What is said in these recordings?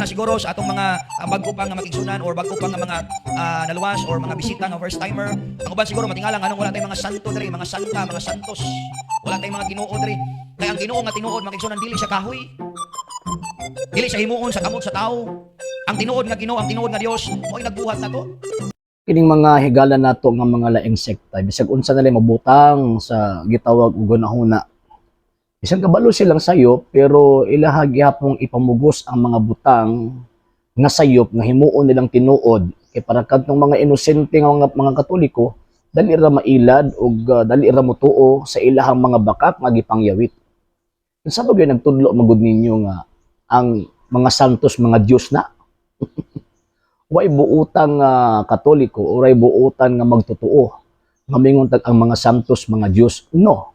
na siguro sa atong mga bago pa nga makigsunan or bago pa nga mga naluwas or mga bisita nga first timer. Ang uban siguro matingala anong wala tayong mga santo diri, mga santa, mga santos. Wala tayong mga Ginoo diri. Kaya ang Ginoo nga tinuod makigsunan dili siya kahoy. Dili siya himuon sa kamot sa tao. Ang tinuod nga Ginoo, ang tinuod nga Dios, mo'y nagbuhat na to. Kining mga higala nato nga mga laing sekta bisag unsa na mabutang sa gitawag og gunahuna. Bisan kabalo silang sayop pero ilaha gihapong ipamugos ang mga butang nga sayop nga himuon nilang tinuod kay para kadtong mga inosente nga mga Katoliko dali ra mailad ug dali ra motuo sa ilahang mga bakak nga gipangyawit. Unsa ba gyud nagtudlo magud ninyo nga ang mga santos mga Dios na? Way buutang Katoliko o way buutan nga magtotoo nga mingon tag ang mga santos mga Dios. No.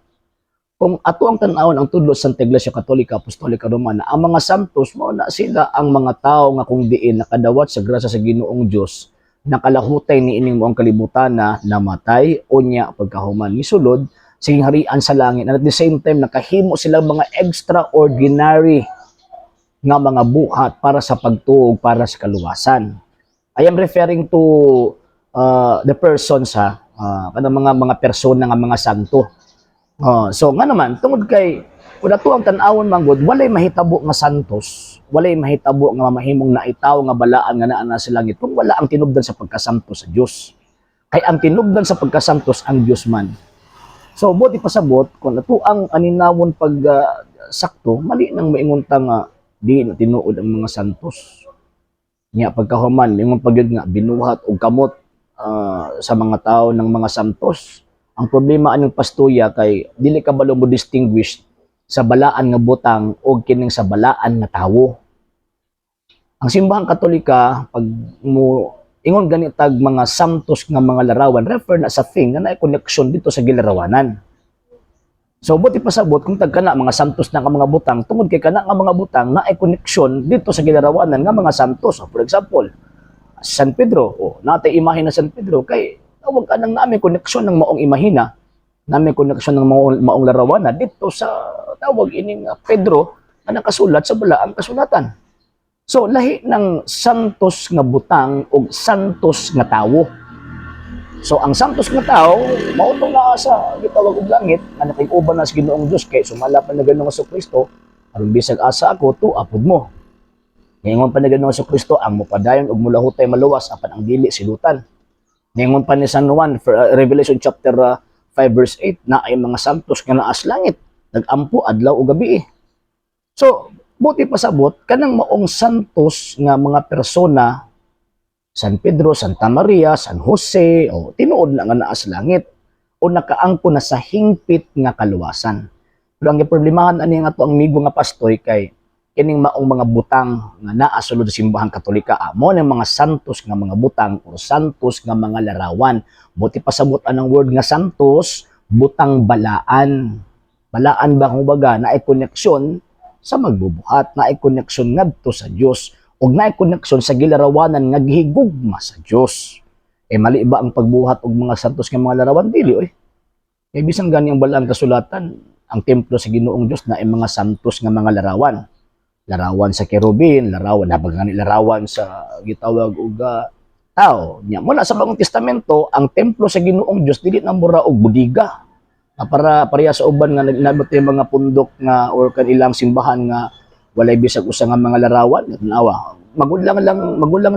Kung ato ang tan-awon ang tudlo sa Iglesia Katolika Apostolika Romana, ang mga santos mao na sila ang mga tawo nga kung diin nakadawat sa grasya sa Ginoong Dios, nakalahutay niining moong kalibutan na namatay unya pagkahuman misulod sing harian sa langit, and at the same time nakahimo sila mga extraordinary nga mga buhat para sa pagtuog para sa kaluwasan. I am referring to the persons kanang mga persona nga mga santo. So nga naman tungod kay kun ato ang tan-awon manggod walay mahitabo nga santos, walay mahitabo nga mamahimong naitaw nga balaan nga naa sa langit kung wala ang tinubdan sa pagkasantos sa Dios. Kay ang tinubdan sa pagkasantos ang Dios man. So buti pasabot kun ato ang aninawon pag sakto mali nang maingunta nga di na tinuod ang mga santos. Nya pagkahuman ingon pagyud nga binuhat og kamot sa mga tao ng mga santos. Ang problema anong pastuya kay dili ka balo mo distinguish sa balaan nga butang o kining sa balaan nga tawo. Ang simbahang Katolika pag mo ingon ganitag mga santos nga mga larawan refer na sa thing nga naay connection dito sa gilarawanan. So buti pasabot kung tagkana mga santos na nga mga butang tungod kay kana nga mga butang naay connection dito sa gilarawanan nga mga santos. For example, San Pedro, natay imahe na San Pedro kay tawag ka nang namin koneksyon ng maong imahina, namin koneksyon ng maong larawan na dito sa tawag ining Pedro na nakasulat sa balaang kasulatan. So, lahi ng santos nga butang o santos nga tawo. So, ang santos nga tao, mautong na sa gitawag og langit, na nakig-uban na sa Ginoong Dios kay sumala pa na Ginoong Kristo, aron bisag asa ako, tuapod mo. Ngayon pa na Ginoong Kristo, ang mupadayon og mulahutay maluwas, apan ang dili silutan. Ningon pa ni San Juan, Revelation chapter 5 verse 8, na ay mga santos nga naas langit, nagampo adlaw o gabi. So, buti pasabot, kanang maong santos nga mga persona, San Pedro, Santa Maria, San Jose, o tinuod na nga naas langit, o nakaangko na sa hingpit nga kaluwasan. Pero ang problemahan ani nga to ang migo nga pastoy kay kining maong mga butang nga naa sulod sa simbahang Katolika mo ng mga santos nga mga butang o santos nga mga larawan. Buti pasabot anang word nga santos, butang balaan. Balaan ba kung baga na ay koneksyon sa magbubuhat, na ay koneksyon ngadto sa Dios ug na ay koneksyon sa gilarawanan nga gihigugma sa Dios. Mali ba ang pagbuhat og mga santos nga mga larawan dili oy? Kay bisan gani ang balaang kasulatan, ang templo sa Ginoong Dios na ay mga santos nga mga larawan. Larawan sa kerubin, larawan sa gitawag og tao. Nya mula sa Bagong Testamento, ang templo sa Ginoong Dios dili na mura og budiga. Para pareha sa uban nga nagnabot mga pundok nga or kanilang simbahan nga walay bisag usa nga mga larawan, tanawa. Magulang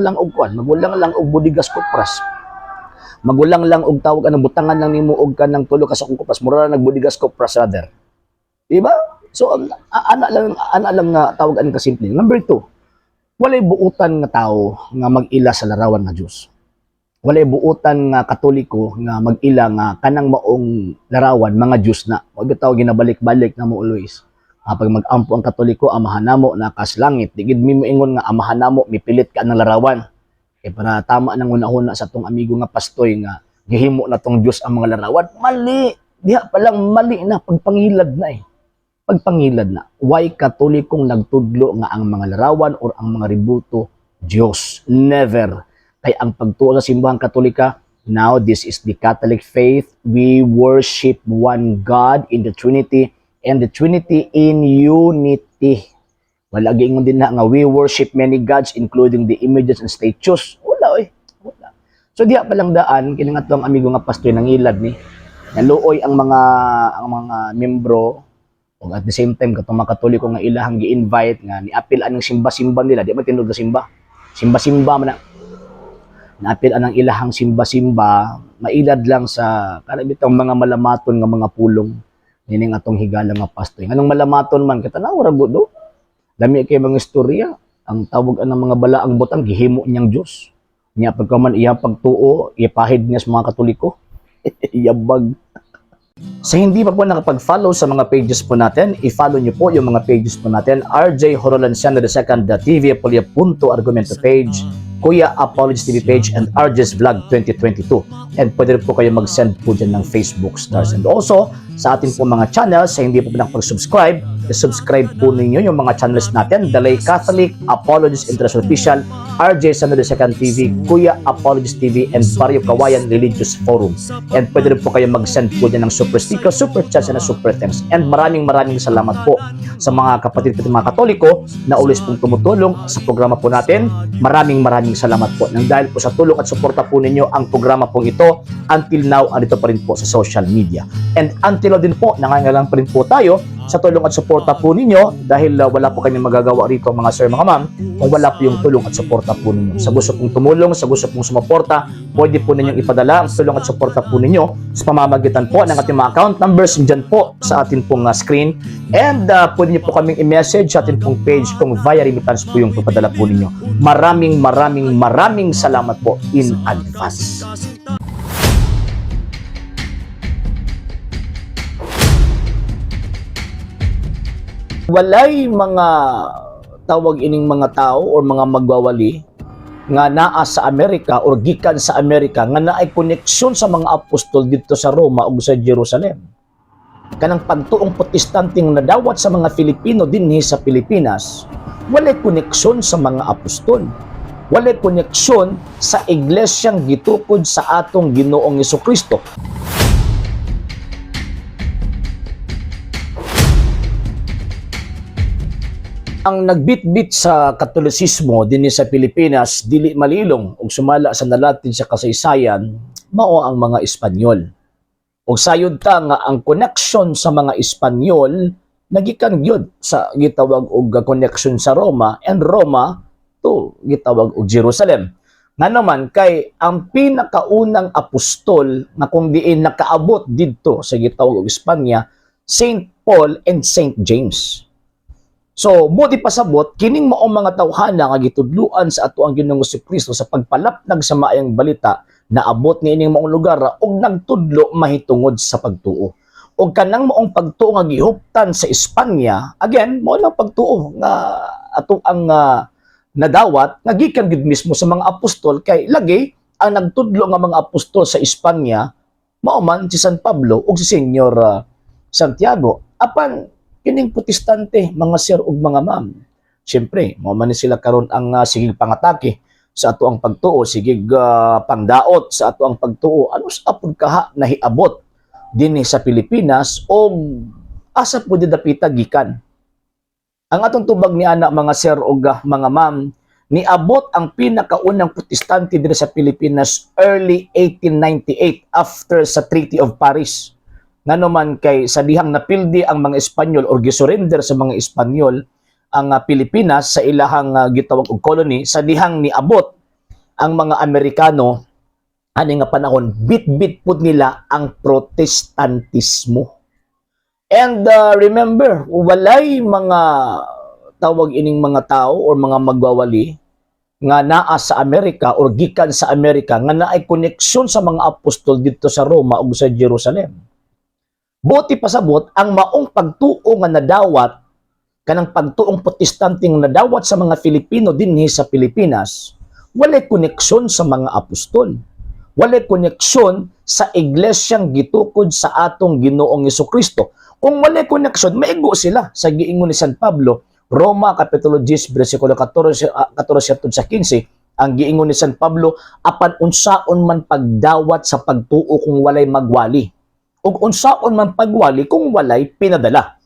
lang og kwan, magulang lang og budigas kupras. Magulang lang og tawag anong butangan lang nimo og kanang tulo ka sa kupras, mura na nagbudigas kupras rather. Diba? So, ana lang nga tawag ang kasimple. Number 2, walay buutan nga tao nga mag-ila sa larawan nga Dios. Walay buutan nga Katoliko nga mag-ila nga kanang maong larawan mga Dios na. O bitaw ginabalik-balik na mo always. Pag mag-ampo ang Katoliko, amahan namo nakas langit. Di gid mi moingon nga amahan namo mipilit ka ng larawan. Kay para tama nang una-una sa tong amigo nga pastoy nga gihimo na tong Dios ang mga larawan. Mali. Diha pa lang mali na pagpangilad na pagpangilad na. Why Katolikong nagtudlo nga ang mga larawan or ang mga ributo Diyos? Never. Kay ang pagtuo sa simbahang Katolika, now this is the Catholic faith. We worship one God in the Trinity and the Trinity in unity. Wala giingon din na nga we worship many gods including the images and statues. Wala wala. So diha pa lang daan kini nga tong amigo nga pastor nang ilad ni naluoy ang mga membro ug at the same time katong mga Katoliko nga ilahang gi-invite nga ni-apil anang simba-simba nila, di man tinud na simba. Simba-simba man na. Na-apil anang ilahang simba-simba, mailad lang sa kanabitang mga malamaton nga mga pulong. Nining atong higala nga pastor. Anong malamaton man katanaw ra do. Dami kay mga istorya, ang tawag ang mga balaang butang gihimo niyang Dios. Nya pagkaman iya pagtuo, ipahid niya sa mga Katoliko. Yabag. Sa hindi pa po nakapag-follow sa mga pages po natin, i-follow niyo po yung mga pages po natin. RJ Horolanciano II TV Apolia Punto Argumento page, Kuya Apologist TV page, and RJ's Vlog 2022. And pwede rin po kayo mag-send po dyan ng Facebook stars. And also, sa ating po mga channels, sa hindi po nakapag-subscribe, subscribe po ninyo yung mga channels natin, Dalay Catholic, Apologist International Official, RJ Sano II TV, Kuya Apologist TV, and Barrio Kawayan Religious Forum. And pwede rin po kayo mag-send po dyan ng super sticker, super chats, and super thanks. And maraming salamat po sa mga kapatid at mga Katoliko na ulis pong tumutulong sa programa po natin. Maraming salamat po. Nang dahil po sa tulong at suporta po ninyo, ang programa pong ito, until now, andito pa rin po sa social media. And until now din po, nangangailangan pa rin po tayo sa tulong at suporta po ninyo dahil wala po kami magagawa rito mga sir, mga ma'am, kung wala po yung tulong at suporta po ninyo. Sa gusto pong tumulong, sa gusto pong sumuporta, pwede po ninyong ipadala ang tulong at suporta po ninyo sa pamamagitan po ng ating mga account numbers dyan po sa ating pong screen. And pwede niyo po kaming i-message sa ating pong page kung via remittance po yung papadala po ninyo. Maraming salamat po in advance. Walay mga tawag ining mga tao or mga magwawali nga naa sa Amerika or gikan sa Amerika nga naay koneksyon sa mga apostol dito sa Roma ug sa Jerusalem. Kanang pagtuong protestanteng nadawat sa mga Filipino dinhi sa Pilipinas, walay koneksyon sa mga apostol. Walay koneksyon sa iglesyang gitukod sa atong Ginoong Jesucristo. Ang nagbitbit sa Katolisismo dinhi sa Pilipinas dili malilong ug sumala sa nalatin sa kasaysayan mao ang mga Espanyol. Ug sayod ta nga ang connection sa mga Espanyol nagikan gyud sa gitawag og connection sa Roma, and Roma to gitawag og Jerusalem. Nga naman kay ang pinakaunang apostol na kung diin nakaabot didto sa gitawag og Espanya, Saint Paul and Saint James. So, buti pasabot, kining maong mga tawhana nga gitudluan sa ato ang Ginoong Jesucristo sa pagpalapnag sa maayong balita na abot ni ining maong lugar og nagtudlo mahitungod sa pagtuo. Og kanang maong pagtuo nga gihuptan sa Espanya, again, mao lang pagtuo nga ato ang nadawat nga gikan gid mismo sa mga apostol kay lagi ang nagtudlo nga mga apostol sa Espanya mao man si San Pablo ug si Senyor Santiago. Apan kining protestante, mga sir ug mga ma'am, siyempre, mo man sila karon ang sigig pangatake sa ato ang pagtuo, sigig pangdaot sa ato ang pagtuo. Ano sa apod kaha nahiabot dinhi sa Pilipinas o asa pud dapita gikan? Ang atong tubag ni ana mga sir ug mga ma'am, niabot ang pinakaunang protestante dinhi sa Pilipinas early 1898 after sa Treaty of Paris. Nga naman kay sa dihang napildi ang mga Espanyol or gisurrender sa mga Espanyol ang Pilipinas sa ilahang gitawag og colony, sa dihang niabot ang mga Amerikano ani nga panahon, bit-bit pud nila ang protestantismo. And remember, walay mga tawag ining mga tao or mga magwawali nga naa sa Amerika or gikan sa Amerika nga naay koneksyon sa mga apostol dito sa Roma ug sa Jerusalem. Buti pasabot ang maong pagtuo nga nadawat kanang pagtuong protestanteng nadawat sa mga Filipino dinhi sa Pilipinas, walay koneksyon sa mga apostol. Walay koneksyon sa iglesyang gitukod sa atong Ginoong Jesucristo. Kung walay koneksyon, maigo sila sa giingon ni San Pablo, Roma kapitulo 10 bersikulo 14 sa 15, ang giingon ni San Pablo, apan unsaon man pagdawat sa pagtuo kung walay magwali. Ug unsaon man pagwali kung walay pinadala.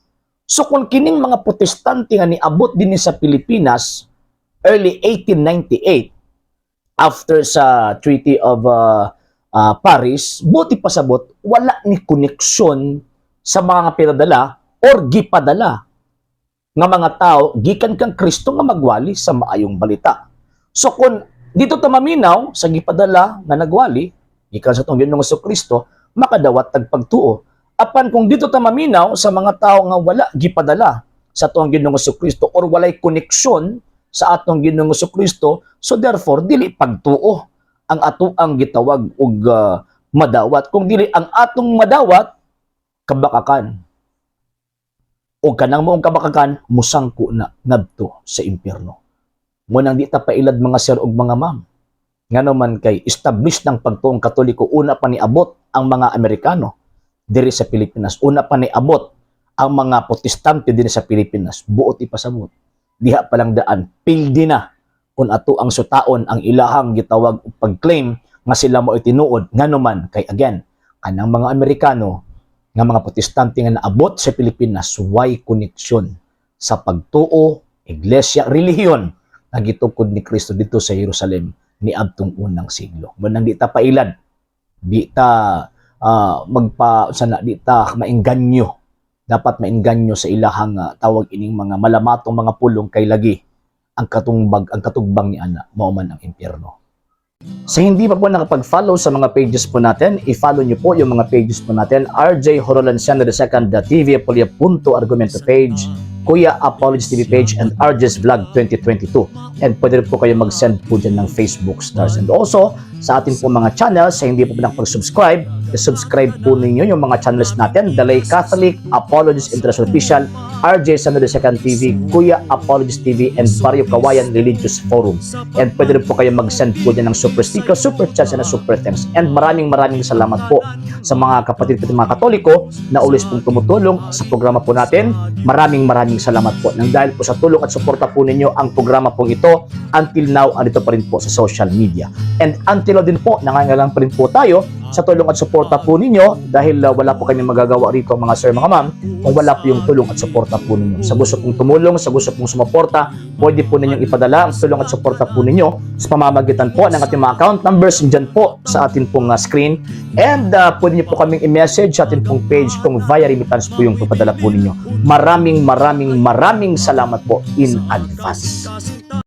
So kung kining mga protestante nga niabot din sa Pilipinas early 1898 after sa Treaty of Paris, buti pasabot wala ni koneksyon sa mga pinadala or gipadala nga mga tao gikan kang Kristo nga magwali sa maayong balita. So kung dito ta maminaw sa gipadala nga nagwali gikan sa tong Ginoong Kristo, makadawat tagpagtuo. Apan kung dito ta maminaw sa mga tao nga wala gipadala sa atong Ginoong Kristo or walay koneksyon sa atong Ginoong Kristo, so therefore dili pagtuo ang atoang gitawag og madawat. Kung dili ang atong madawat kabakakan. O kanang moong kabakakan musangko na ngadto sa impyerno. Munang di ta pailad mga sir ug mga ma'am. Ngano man kay established ng pagtuong Katoliko, una pa niabot ang mga Amerikano diri sa Pilipinas. Una pa niabot ang mga Protestante din sa Pilipinas. Buot ipasabot. Diha pa lang daan, pildi na kung ato ang sutaon ang ilahang gitawag og pag-claim nga sila mo itinuod. Ngano man kay again, kanang mga Amerikano nga mga Protestante nga naabot sa Pilipinas way koneksyon sa pagtuo, iglesia, relihiyon na gitukod ni Kristo dito sa Jerusalem ni adtong unang siglo. Munang di ta pailad, di ta di ta maengganyo. Dapat maengganyo sa ilahang tawag ining mga malamatong mga pulong kay lagi ang katugbang ni ana mao man ang impyerno. Sa hindi pa po nakapag-follow sa mga pages po natin, i-follow nyo po yung mga pages po natin. RJ Horolanciano II TV, Apolia Punto Argumento page, Kuya Apologist TV page, and RJ's Vlog 2022. And pwede rin po kayo mag-send po dyan ng Facebook stars. And also, sa ating po mga channels, sa hindi po nakapag-subscribe, subscribe po ninyo yung mga channels natin, Dalay Catholic, Apologist International Official, RJ Sano II TV, Kuya Apologist TV, and Barrio Kawayan Religious Forum. And pwede rin po kayo mag-send po dyan ng super sticker, super chats, and super thanks. And maraming salamat po sa mga kapatid natin mga Katoliko na ulis pong tumutulong sa programa po natin. Maraming salamat po. Nang dahil po sa tulong at suporta po ninyo, ang programa pong ito, until now, andito pa rin po sa social media. And until now din po, nangangailangan pa rin po tayo sa tulong at suporta po ninyo dahil wala po kami magagawa rito mga sir, mga ma'am, kung wala po yung tulong at suporta po ninyo. Sa gusto pong tumulong, sa gusto pong sumuporta, pwede po ninyong ipadala ang tulong at suporta po ninyo sa pamamagitan po ng ating mga account numbers dyan po sa ating pong screen. And pwede niyo po kaming i-message sa ating pong page kung via remittance po yung papadala po ninyo. Maraming salamat po in advance.